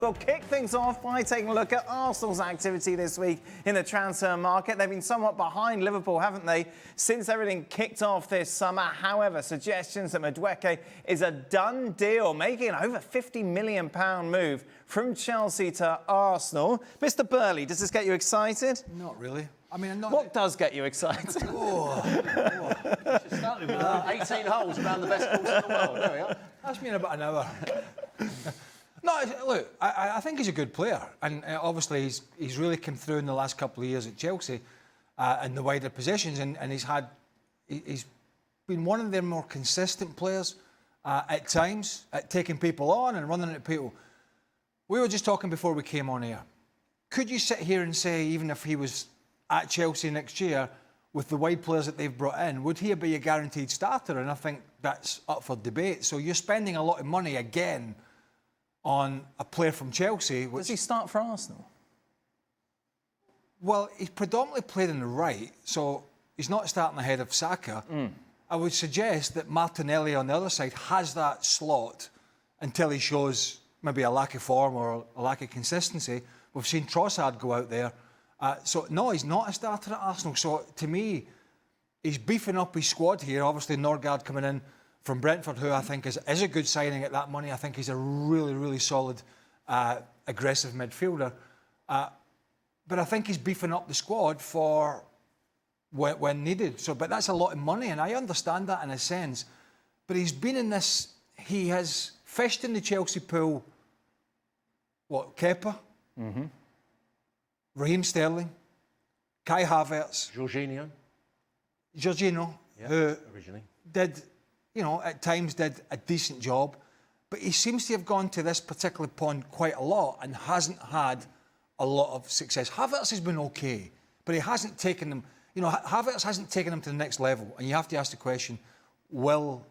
We'll kick things off by taking a look at Arsenal's activity this week in the transfer market. They've been somewhat behind Liverpool, haven't they, since everything kicked off this summer. However, suggestions that Madueke is a done deal, making an over £50 million move from Chelsea to Arsenal. Mr. Burley, does this get you excited? Not really. I mean, what does get you excited? You should start with that. 18 holes around the best course in the world. There we are. Ask me in about an hour. No, look, I think he's a good player, and obviously he's really come through in the last couple of years at Chelsea in the wider positions, and he's been one of their more consistent players at times at taking people on and running at people. We were just talking before we came on air. Could you sit here and say, even if he was at Chelsea next year, with the wide players that they've brought in, would he be a guaranteed starter? And I think that's up for debate. So you're spending a lot of money again on a player from Chelsea. Does he start for Arsenal? Well, he's predominantly played on the right, so he's not starting ahead of Saka. I would suggest that Martinelli on the other side has that slot until he shows maybe a lack of form or a lack of consistency. We've seen Trossard go out there. So, no, he's not a starter at Arsenal. So, to me, he's beefing up his squad here. Obviously, Norgard coming in from Brentford, who I think is a good signing at that money. I think he's a really, really solid, aggressive midfielder. But I think he's beefing up the squad for when needed. So, but that's a lot of money, and I understand that in a sense. But he's been in this... He has fished in the Chelsea pool, Kepa? Raheem Sterling, Kai Havertz... Jorginho, yeah, who originally did... at times did a decent job, but he seems to have gone to this particular pond quite a lot and hasn't had a lot of success. Havertz has been okay, but he hasn't taken them... Havertz hasn't taken them to the next level, and you have to ask the question, will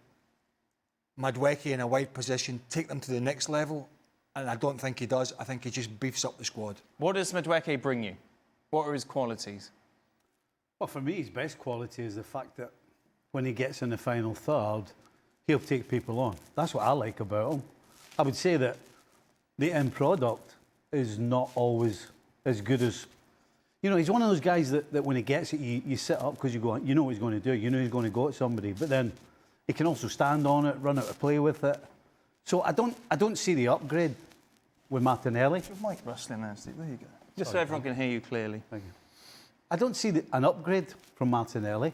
Madueke in a wide position take them to the next level? And I don't think he does. I think he just beefs up the squad. What does Madueke bring you? What are his qualities? Well, for me, his best quality is the fact that when he gets in the final third, he'll take people on. That's what I like about him. I would say that the end product is not always as good as... he's one of those guys that when he gets it, you sit up because you go, you know what he's going to do. You know he's going to go at somebody. But then he can also stand on it, run out of play with it. So I don't see the upgrade with Martinelli. Your mic rustling there, Steve. There you go. Just so everyone can hear you clearly. Thank you. I don't see an upgrade from Martinelli.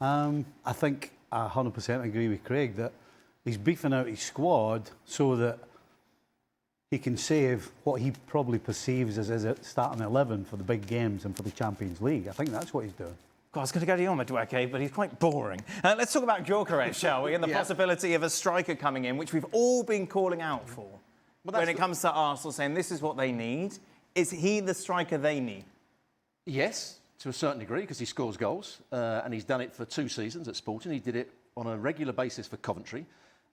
I think I 100% agree with Craig that he's beefing out his squad so that he can save what he probably perceives as a starting 11 for the big games and for the Champions League. I think that's what he's doing. God, I was going to go to you on Madueke, but he's quite boring. Let's talk about Gyökeres, shall we, and the possibility of a striker coming in, which we've all been calling out for. When it comes to Arsenal, saying this is what they need, is he the striker they need? Yes, to a certain degree, because he scores goals, and he's done it for 2 seasons at Sporting. He did it on a regular basis for Coventry,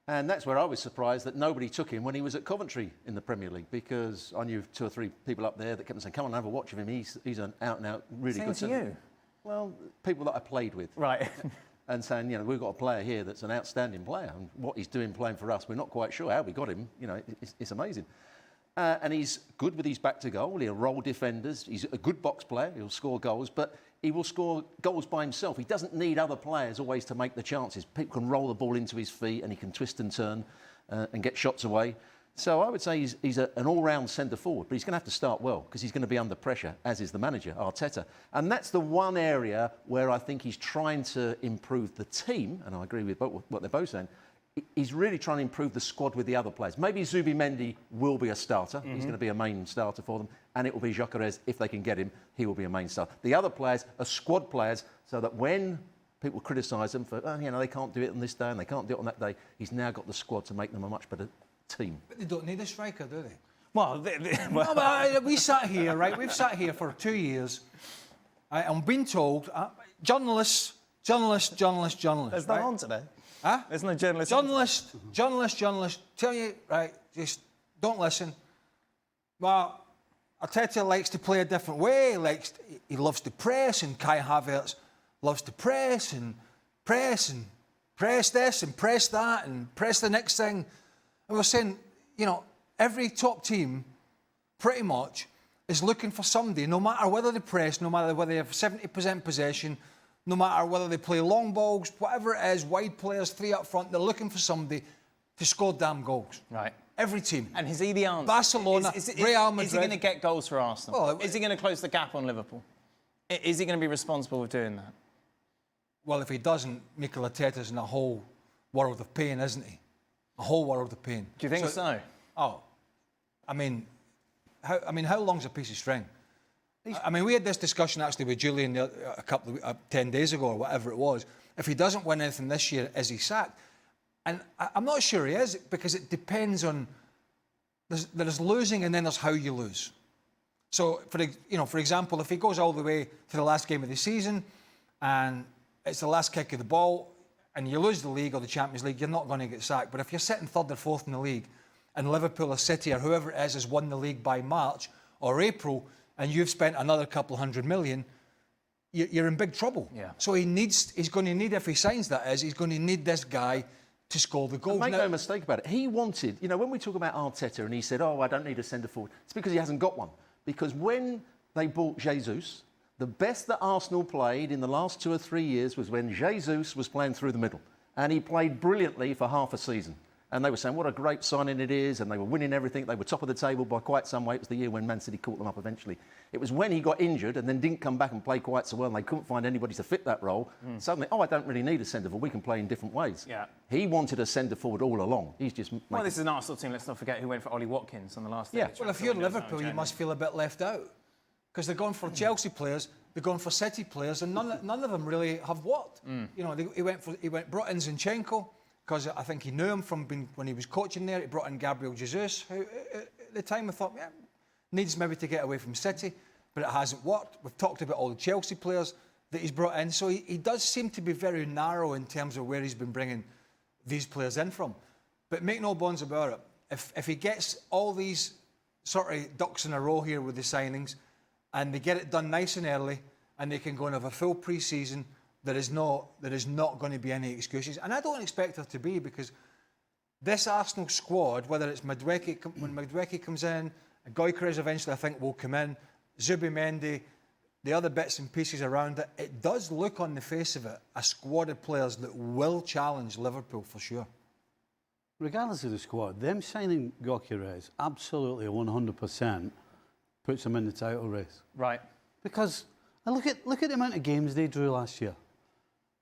and that's where I was surprised that nobody took him when he was at Coventry in the Premier League, because I knew 2 or 3 people up there that kept saying, come on, have a watch of him, he's an out-and-out really good... Same to you? Well, people that I played with. Right. And saying, we've got a player here that's an outstanding player, and what he's doing playing for us, we're not quite sure how we got him. It's amazing. And he's good with his back to goal. He'll roll defenders. He's a good box player. He'll score goals, but he will score goals by himself. He doesn't need other players always to make the chances. People can roll the ball into his feet, and he can twist and turn and get shots away. So I would say he's an all-round centre-forward, but he's going to have to start well because he's going to be under pressure, as is the manager, Arteta. And that's the one area where I think he's trying to improve the team, and I agree with what they're both saying. He's really trying to improve the squad with the other players. Maybe Zubimendi will be a starter. He's going to be a main starter for them, and it will be Gyökeres. If they can get him, he will be a main starter. The other players are squad players, so that when people criticise them for, they can't do it on this day and they can't do it on that day, he's now got the squad to make them a much better team. But they don't need a striker, do they? Well, no, but we sat here, right? We've sat here for 2 years and been told, journalists. There's right? none on today. Huh? There's no journalist. Journalists, tell you, right, just don't listen. Well, Arteta likes to play a different way. He loves to press, and Kai Havertz loves to press press this and press that and press the next thing. And we're saying, every top team pretty much is looking for somebody, no matter whether they press, no matter whether they have 70% possession, no matter whether they play long balls, whatever it is, wide players, 3 up front, they're looking for somebody to score damn goals. Right. Every team. And is he the answer? Barcelona, Real Madrid. Is he going to get goals for Arsenal? Well, is he going to close the gap on Liverpool? Is he going to be responsible for doing that? Well, if he doesn't, Mikel Arteta's in a whole world of pain, isn't he? A whole world of pain. Do you think so? Oh, I mean, how long's a piece of string? I mean, we had this discussion actually with Julian a couple of 10 days ago or whatever it was. If he doesn't win anything this year, is he sacked? And I'm not sure he is, because it depends on. There's losing, and then there's how you lose. So, for example, if he goes all the way to the last game of the season, and it's the last kick of the ball, and you lose the league or the Champions League, you're not going to get sacked. But if you're sitting 3rd or 4th in the league, and Liverpool or City or whoever it is has won the league by March or April, and you've spent another couple $100 million, you're in big trouble. Yeah. So he's going to need, if he signs that, he's going to need this guy to score the goals. Make no mistake about it. He wanted, when we talk about Arteta and he said, I don't need a centre-forward, it's because he hasn't got one. Because when they bought Jesus, the best that Arsenal played in the last 2 or 3 years was when Jesus was playing through the middle. And he played brilliantly for half a season. And they were saying what a great signing it is, and they were winning everything. They were top of the table by quite some way. It was the year when Man City caught them up eventually. It was when he got injured and then didn't come back and play quite so well, and they couldn't find anybody to fit that role. Suddenly, I don't really need a centre-forward. We can play in different ways. Yeah. He wanted a centre-forward all along. He's just... Well, this is an Arsenal team. Let's not forget who went for Ollie Watkins on the last day. Yeah. Well, if you're Liverpool, you must feel a bit left out, because they're going for Chelsea players, they're going for City players, and none of them really have worked. He brought in Zinchenko, because I think he knew him from when he was coaching there. He brought in Gabriel Jesus, who at the time I thought, needs maybe to get away from City, but it hasn't worked. We've talked about all the Chelsea players that he's brought in, so he does seem to be very narrow in terms of where he's been bringing these players in from. But make no bones about it, if he gets all these sort of ducks in a row here with the signings, and they get it done nice and early, and they can go and have a full pre-season, there is not going to be any excuses. And I don't expect there to be, because this Arsenal squad, whether it's Madueke, when Madueke comes in, Gyökeres eventually I think will come in, Zubimendi, the other bits and pieces around it, it does look on the face of it a squad of players that will challenge Liverpool for sure. Regardless of the squad, them signing Gyökeres absolutely 100% puts them in the title race. Right. Because look at the amount of games they drew last year.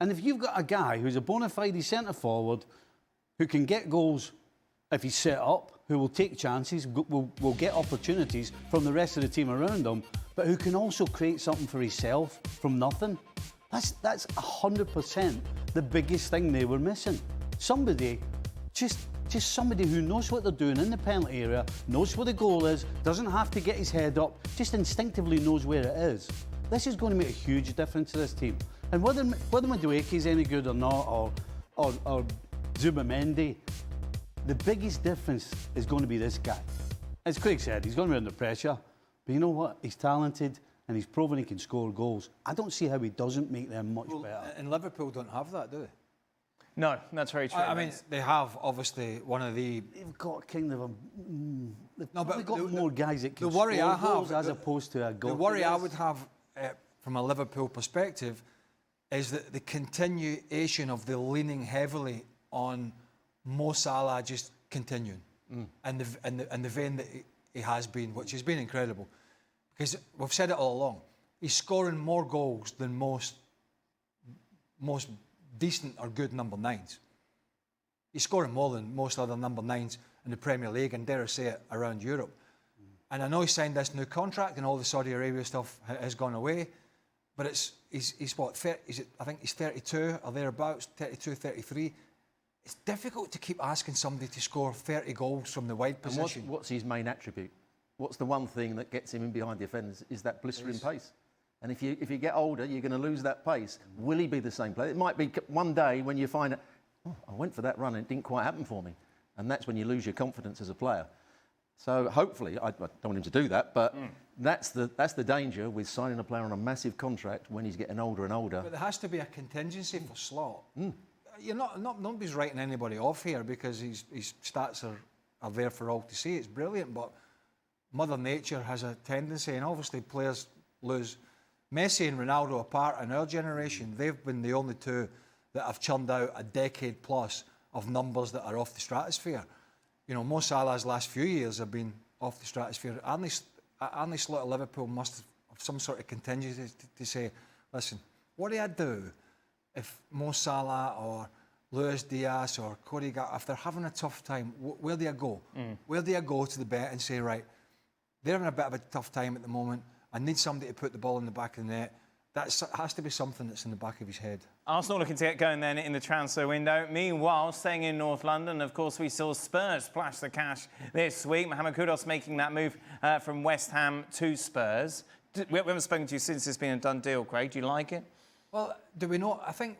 And if you've got a guy who's a bona fide centre-forward who can get goals if he's set up, who will take chances, will get opportunities from the rest of the team around him, but who can also create something for himself from nothing, that's 100% the biggest thing they were missing. Somebody, just somebody who knows what they're doing in the penalty area, knows where the goal is, doesn't have to get his head up, just instinctively knows where it is. This is going to make a huge difference to this team. And whether Madueke is any good or not, or Zubimendi, the biggest difference is going to be this guy. As Craig said, he's going to be under pressure. But you know what? He's talented and he's proven he can score goals. I don't see how he doesn't make them much better. And Liverpool don't have that, do they? No, that's very true. I mean, they have obviously one of the... They've got kind of a... They've got more guys that can the worry score I have, goals as opposed to a goal. The worry I would have from a Liverpool perspective is that the continuation of the leaning heavily on Mo Salah just continuing, and the vein that he has been, which has been incredible, because we've said it all along. He's scoring more goals than most decent or good number 9s. He's scoring more than most other number 9s in the Premier League, and dare I say it, around Europe. And I know he signed this new contract, and all the Saudi Arabia stuff has gone away. But he's what, 30, I think he's 32 or thereabouts, 32, 33. It's difficult to keep asking somebody to score 30 goals from the wide position. And what's his main attribute? What's the one thing that gets him in behind the defenders is that blistering pace. And if you get older, you're going to lose that pace. Will he be the same player? It might be one day when you find out, I went for that run and it didn't quite happen for me. And that's when you lose your confidence as a player. So hopefully, I don't want him to do that, but that's the danger with signing a player on a massive contract when he's getting older and older. But there has to be a contingency for slot. You're nobody's writing anybody off here, because his stats are there for all to see. It's brilliant, but Mother Nature has a tendency, and obviously players lose. Messi and Ronaldo apart in our generation, they've been the only two that have churned out a decade plus of numbers that are off the stratosphere. You know, Mo Salah's last few years have been off the stratosphere. Arne Slot of Liverpool must have some sort of contingency to say, listen, what do I do if Mo Salah or Luis Diaz or Cody Gakpo, if they're having a tough time, where do I go? Where do I go to the bet and say, right, they're having a bit of a tough time at the moment. I need somebody to put the ball in the back of the net. That has to be something that's in the back of his head. Arsenal looking to get going then in the transfer window. Meanwhile, staying in North London, of course, we saw Spurs splash the cash this week. Mohammed Kudus making that move from West Ham to Spurs. We haven't spoken to you since it's been a done deal, Craig. Do you like it? Well, do we know? I think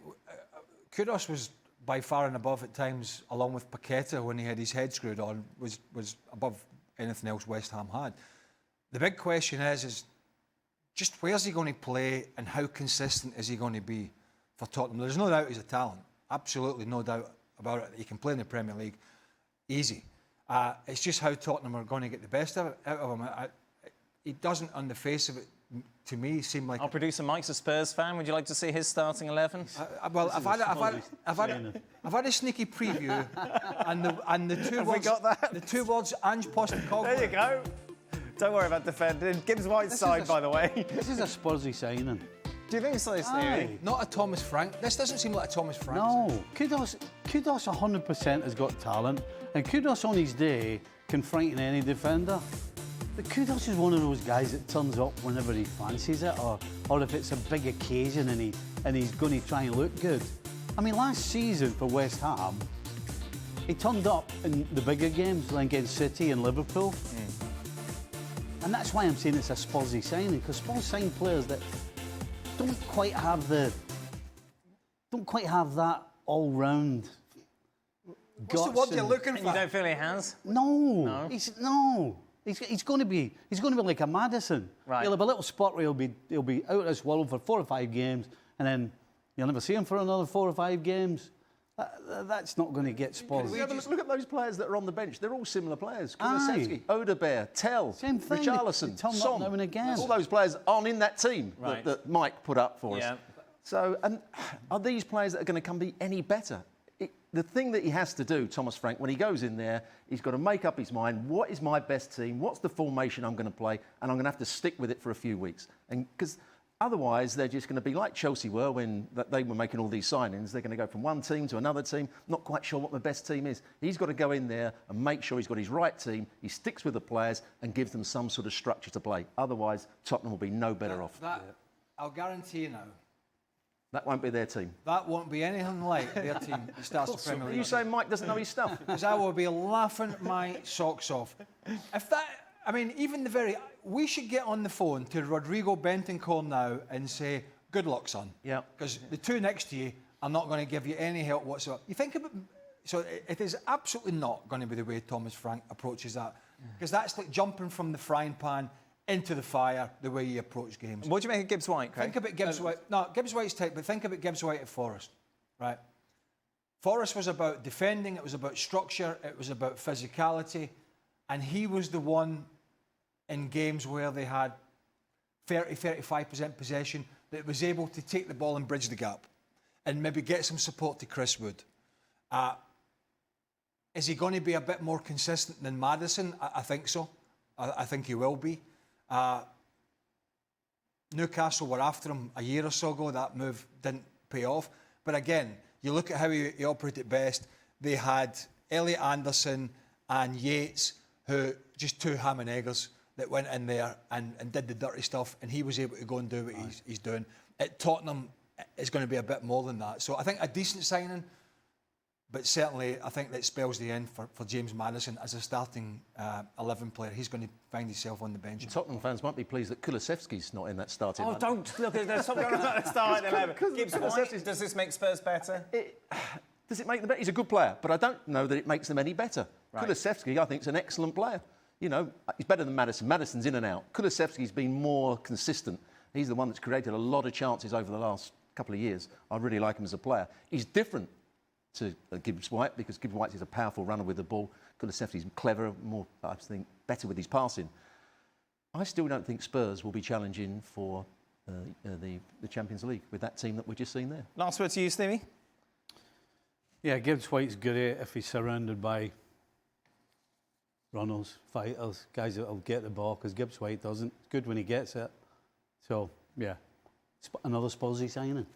Kudus was by far and above at times, along with Paqueta when he had his head screwed on, was above anything else West Ham had. The big question is just where's he going to play and how consistent is he going to be for Tottenham? There's no doubt he's a talent. Absolutely no doubt about it. He can play in the Premier League easy. It's just how Tottenham are going to get the best out of him. He doesn't, on the face of it, to me, seem like... Our producer Mike's a Spurs fan. Would you like to see his starting 11? Well, I've had a sneaky preview, and the two Have words... we got that? The two words, Ange Postecoglou. There you go. Don't worry about defending. Gibbs-White's side, by the way. This is a Spursy signing. Do you think so, Stevie? Not a Thomas Frank. This doesn't seem like a Thomas Frank. No, Kudus 100% has got talent, and Kudus on his day can frighten any defender. But Kudus is one of those guys that turns up whenever he fancies it, or if it's a big occasion and he's going to try and look good. I mean, last season for West Ham, he turned up in the bigger games like against City and Liverpool. And that's why I'm saying it's a Spursy signing, because Spurs sign players that don't quite have that all-round. What's the word you're looking for? You don't feel he has? No. He's going to be like a Maddison. Right. He'll have a little spot where he'll be out of this world for 4 or 5 games, and then you'll never see him for another 4 or 5 games. That's not going to get Spurs. Look at those players that are on the bench. They're all similar players. Kulusevski, Odegaard, Tell, Same thing. Richarlison, They turn up Son. now and again. All those players aren't in that team Right. that Mike put up for Yeah. us. So, and are these players that are going to come be any better? The thing that he has to do, Thomas Frank, when he goes in there, he's got to make up his mind, what is my best team, what's the formation I'm going to play, and I'm going to have to stick with it for a few weeks. And because otherwise, they're just going to be like Chelsea were when they were making all these signings. They're going to go from one team to another team, not quite sure what the best team is. He's got to go in there and make sure he's got his right team, he sticks with the players and gives them some sort of structure to play. Otherwise, Tottenham will be no better off. I'll guarantee you now. That won't be their team. That won't be anything like their team that starts the Premier Are League. you saying Mike doesn't know his stuff? Because I will be laughing my socks off. We should get on the phone to Rodrigo Bentancur now and say, good luck, son. Yeah. Because the two next to you are not going to give you any help whatsoever. You think about... So it is absolutely not going to be the way Thomas Frank approaches that. Because that's like jumping from the frying pan into the fire, the way you approach games. What do you make of Gibbs-White, Craig? Think about Gibbs-White. No, Gibbs-White's tight, but think about Gibbs-White at Forest, right? Forest was about defending, it was about structure, it was about physicality, and he was the one in games where they had 30-35% possession that was able to take the ball and bridge the gap and maybe get some support to Chris Wood. Is he going to be a bit more consistent than Maddison? I think so. I think he will be. Newcastle were after him a year or so ago. That move didn't pay off. But again, you look at how he operated best. They had Elliot Anderson and Yates, who just two ham and eggers that went in there and did the dirty stuff, and he was able to go and do what he's doing. At Tottenham, it's going to be a bit more than that. So I think a decent signing, but certainly I think that spells the end for James Maddison as a starting 11 player. He's going to find himself on the bench. Tottenham fans might be pleased that Kulusevski's not in that starting lineup. Don't look. There's something going on at the start. Gibbs-White, does this make Spurs better? Does it make them better? He's a good player, but I don't know that it makes them any better. Right. Kulusevski, I think, is an excellent player. You know, he's better than Maddison. Maddison's in and out. Kulusevski's been more consistent. He's the one that's created a lot of chances over the last couple of years. I really like him as a player. He's different to Gibbs-White because Gibbs-White is a powerful runner with the ball. Kulusevski's cleverer, more, I think, better with his passing. I still don't think Spurs will be challenging for the Champions League with that team that we've just seen there. Last word to you, Stevie. Yeah, Gibbs-White's great if he's surrounded by runners, fighters, guys that will get the ball, because Gibbs-White doesn't. It's good when he gets it. So, yeah, another Spursy signing.